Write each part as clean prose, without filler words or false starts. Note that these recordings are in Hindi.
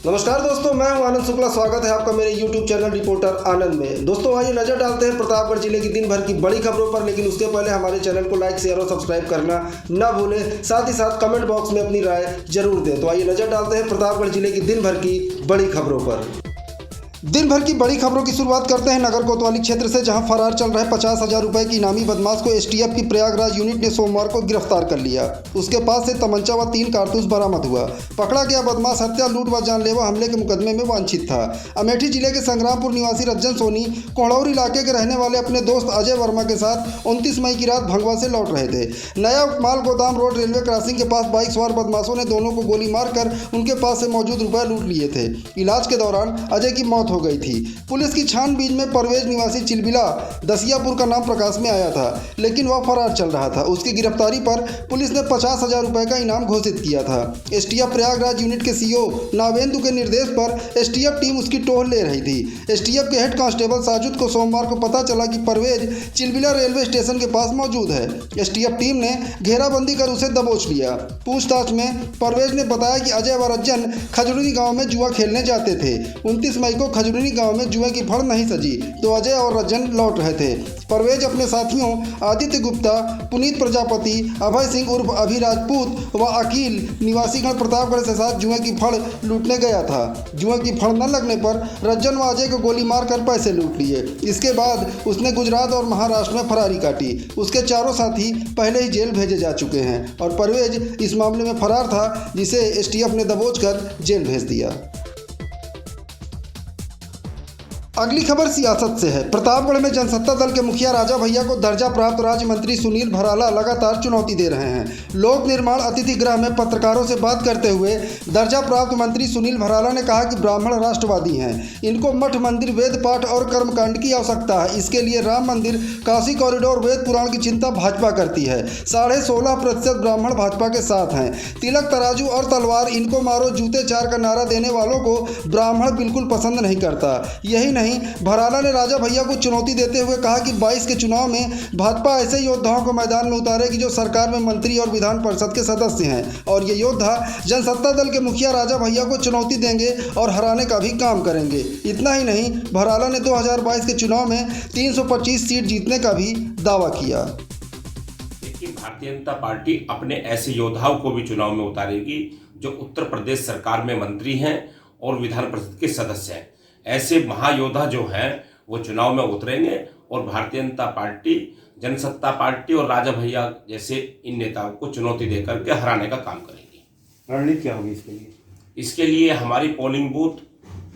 नमस्कार दोस्तों, मैं हूं आनंद शुक्ला। स्वागत है आपका मेरे YouTube चैनल रिपोर्टर आनंद में। दोस्तों आइए नजर डालते हैं प्रतापगढ़ जिले की दिन भर की बड़ी खबरों पर, लेकिन उसके पहले हमारे चैनल को लाइक, शेयर और सब्सक्राइब करना ना भूलें। साथ ही साथ कमेंट बॉक्स में अपनी राय जरूर दें। तो आइए नजर डालते हैं प्रतापगढ़ जिले की दिन भर की बड़ी खबरों पर। दिन भर की बड़ी खबरों की शुरुआत करते हैं नगर कोतवाली क्षेत्र से, जहां फरार चल रहे 50,000 रुपए की इनामी बदमाश को एसटीएफ की प्रयागराज यूनिट ने सोमवार को गिरफ्तार कर लिया। उसके पास से तमंचा व 3 कारतूस बरामद हुआ। पकड़ा गया बदमाश हत्या, लूट व जानलेवा हमले के मुकदमे में वांछित था। अमेठी जिले के संग्रामपुर निवासी रज्जन सोनी कोहड़ौरी इलाके के रहने वाले अपने दोस्त अजय वर्मा के साथ 29 मई की रात भंगवा से लौट रहे थे। नया माल गोदाम रोड रेलवे क्रॉसिंग के पास बाइक सवार बदमाशों ने दोनों को गोली मारकर उनके पास से मौजूद रुपए लूट लिए थे। इलाज के दौरान अजय की मौत हो गई थी। पुलिस की छानबीन में परवेज निवासी चिलबिला दसियापुर का नाम प्रकाश में आया था, लेकिन वह फरार चल रहा था। उसकी गिरफ्तारी पर पुलिस ने 50,000 रुपए का इनाम घोषित किया था। एसटीएफ प्रयागराज यूनिट के सीओ नावेंदु के निर्देश पर एसटीएफ टीम उसकी टोह ले रही थी। एसटीएफ के हेड कांस्टेबल साजुद को सोमवार को पता चला कि परवेज चिलबिला रेलवे स्टेशन के पास मौजूद है। एसटीएफ टीम ने घेराबंदी कर उसे दबोच लिया। पूछताछ में परवेज ने बताया कि अजय व रज्जन खजरूनी गाँव में जुआ खेलने जाते थे। 29 मई को खजरूनी गाँव में जुए की फड़ नहीं सजी तो अजय और रज्जन लौट रहे थे। परवेज अपने साथियों आदित्य गुप्ता, पुनीत प्रजापति, अभय सिंह उर्फ अभि राजपूत व अकील निवासीगढ़ प्रतापगढ़ के साथ जुए की फड़ लूटने गया था। जुए की फड़ न लगने पर रज्जन व अजय को गोली मारकर पैसे लूट लिए। इसके बाद उसने गुजरात और महाराष्ट्र में फरारी काटी। उसके चारों साथी पहले ही जेल भेजे जा चुके हैं और परवेज इस मामले में फरार था, जिसे एसटीएफ ने दबोचकर जेल भेज दिया। अगली खबर सियासत से है। प्रतापगढ़ में जनसत्ता दल के मुखिया राजा भैया को दर्जा प्राप्त राज्य मंत्री सुनील भराला लगातार चुनौती दे रहे हैं। लोक निर्माण अतिथि गृह में पत्रकारों से बात करते हुए दर्जा प्राप्त मंत्री सुनील भराला ने कहा कि ब्राह्मण राष्ट्रवादी हैं। इनको मठ मंदिर, वेद पाठ और कर्मकांड की आवश्यकता है। इसके लिए राम मंदिर, काशी कॉरिडोर, वेद पुराण की चिंता भाजपा करती है। 16.5% ब्राह्मण भाजपा के साथ हैं। तिलक, तराजू और तलवार, इनको मारो जूते चार का नारा देने वालों को ब्राह्मण बिल्कुल पसंद नहीं करता। यही नहीं, भराला ने राजा भैया को चुनौती देते हुए कहा कि 22 के चुनाव में भाजपा ऐसे योद्धाओं को मैदान में उतारेगी जो सरकार में मंत्री और विधान परिषद के सदस्य हैं, और ये योद्धा जनसत्ता दल के मुखिया राजा भैया को चुनौती देंगे और हराने का भी काम करेंगे। इतना ही नहीं, भराला ने 2022 के चुनाव में 325 सीट जीतने का भी दावा किया। लेकिन भारतीय जनता पार्टी अपने ऐसे योद्धाओं को भी चुनाव में उतारेगी जो उत्तर प्रदेश सरकार में मंत्री हैं और विधान परिषद के सदस्य हैं। ऐसे महायोद्धा जो हैं वो चुनाव में उतरेंगे और भारतीय जनता पार्टी, जनसत्ता पार्टी और राजा भैया जैसे इन नेताओं को चुनौती देकर के हराने का काम करेंगी। रणनीति क्या होगी इसके लिए? इसके लिए हमारी पोलिंग बूथ,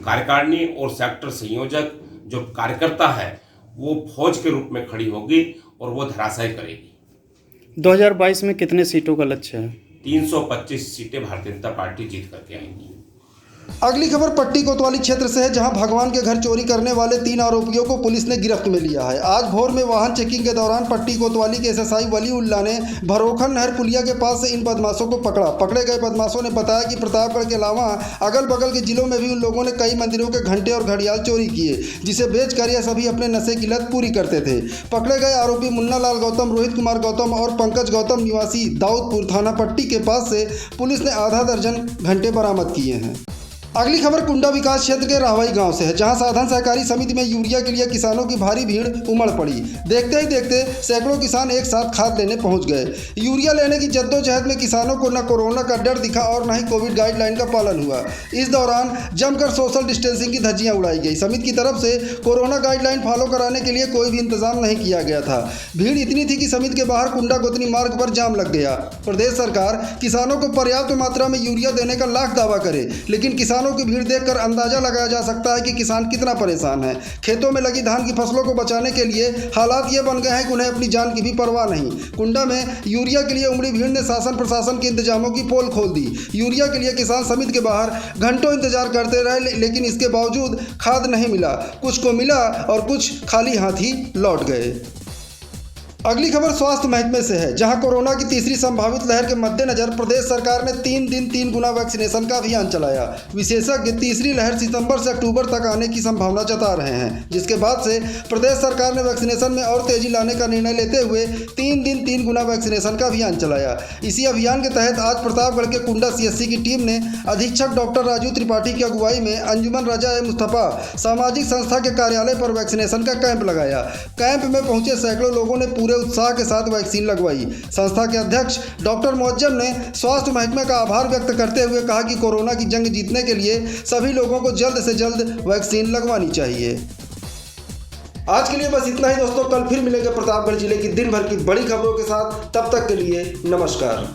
कार्यकारिणी और सेक्टर संयोजक जो कार्यकर्ता है वो फौज के रूप में खड़ी होगी और वो धराशायी करेगी। 2022 में कितने सीटों का लक्ष्य है? 325 सीटें भारतीय जनता पार्टी जीत करके आएंगी। अगली खबर पट्टी कोतवाली क्षेत्र से है, जहां भगवान के घर चोरी करने वाले 3 आरोपियों को पुलिस ने गिरफ्त में लिया है। आज भोर में वाहन चेकिंग के दौरान पट्टी कोतवाली के एसएसआई वलीउल्लाह ने भरोखन नहर पुलिया के पास से इन बदमाशों को पकड़ा। पकड़े गए बदमाशों ने बताया कि प्रतापगढ़ के अलावा अगल बगल के जिलों में भी उन लोगों ने कई मंदिरों के घंटे और घड़ियाल चोरी किए, जिसे बेचकर यह सभी अपने नशे की लत पूरी करते थे। पकड़े गए आरोपी मुन्ना लाल गौतम, रोहित कुमार गौतम और पंकज गौतम निवासी दाऊदपुर थाना पट्टी के पास से पुलिस ने आधा दर्जन घंटे बरामद किए हैं। अगली खबर कुंडा विकास क्षेत्र के राहवाई गांव से है, जहां साधन सहकारी समिति में यूरिया के लिए किसानों की भारी भीड़ उमड़ पड़ी। देखते ही देखते सैकड़ों किसान एक साथ खाद लेने पहुंच गए। यूरिया लेने की जद्दोजहद में किसानों को न कोरोना का डर दिखा और न ही कोविड गाइडलाइन का पालन हुआ। इस दौरान जमकर सोशल डिस्टेंसिंग की धज्जियां उड़ाई गई। समिति की तरफ से कोरोना गाइडलाइन फॉलो कराने के लिए कोई भी इंतजाम नहीं किया गया था। भीड़ इतनी थी कि समिति के बाहर कुंडा गोतनी मार्ग पर जाम लग गया। प्रदेश सरकार किसानों को पर्याप्त मात्रा में यूरिया देने का लाख दावा करे, लेकिन किसानों की भीड़ देखकर अंदाजा लगाया जा सकता है कि किसान कितना परेशान है। खेतों में लगी धान की फसलों को बचाने के लिए हालात ये बन गए हैं कि उन्हें अपनी जान की भी परवाह नहीं। कुंडा में यूरिया के लिए उमड़ी भीड़ ने शासन प्रशासन के इंतजामों की पोल खोल दी। यूरिया के लिए किसान समिति के बाहर घंटों इंतजार करते रहे, लेकिन इसके बावजूद खाद नहीं मिला। कुछ को मिला और कुछ खाली हाथ ही लौट गए। अगली खबर स्वास्थ्य महकमे से है, जहां कोरोना की तीसरी संभावित लहर के मद्देनजर प्रदेश सरकार ने 3 दिन 3 गुना वैक्सीनेशन का अभियान चलाया। विशेषज्ञ तीसरी लहर सितंबर से अक्टूबर तक आने की संभावना जता रहे हैं, जिसके बाद से प्रदेश सरकार ने वैक्सीनेशन में और तेजी लाने का निर्णय लेते हुए 3 दिन 3 गुना वैक्सीनेशन का अभियान चलाया। इसी अभियान के तहत आज प्रतापगढ़ के कुंडा CSC की टीम ने अधीक्षक डॉक्टर राजू त्रिपाठी की अगुवाई में अंजुमन रजा मुस्तफा सामाजिक संस्था के कार्यालय पर वैक्सीनेशन का कैंप लगाया। कैंप में पहुंचे सैकड़ों लोगों ने पूरे उत्साह के साथ वैक्सीन लगवाई। संस्था के अध्यक्ष डॉक्टर मुअज्जम ने स्वास्थ्य महकमे का आभार व्यक्त करते हुए कहा कि कोरोना की जंग जीतने के लिए सभी लोगों को जल्द से जल्द वैक्सीन लगवानी चाहिए। आज के लिए बस इतना ही दोस्तों, कल फिर मिलेंगे प्रतापगढ़ जिले की दिन भर की बड़ी खबरों के साथ। तब तक के लिए नमस्कार।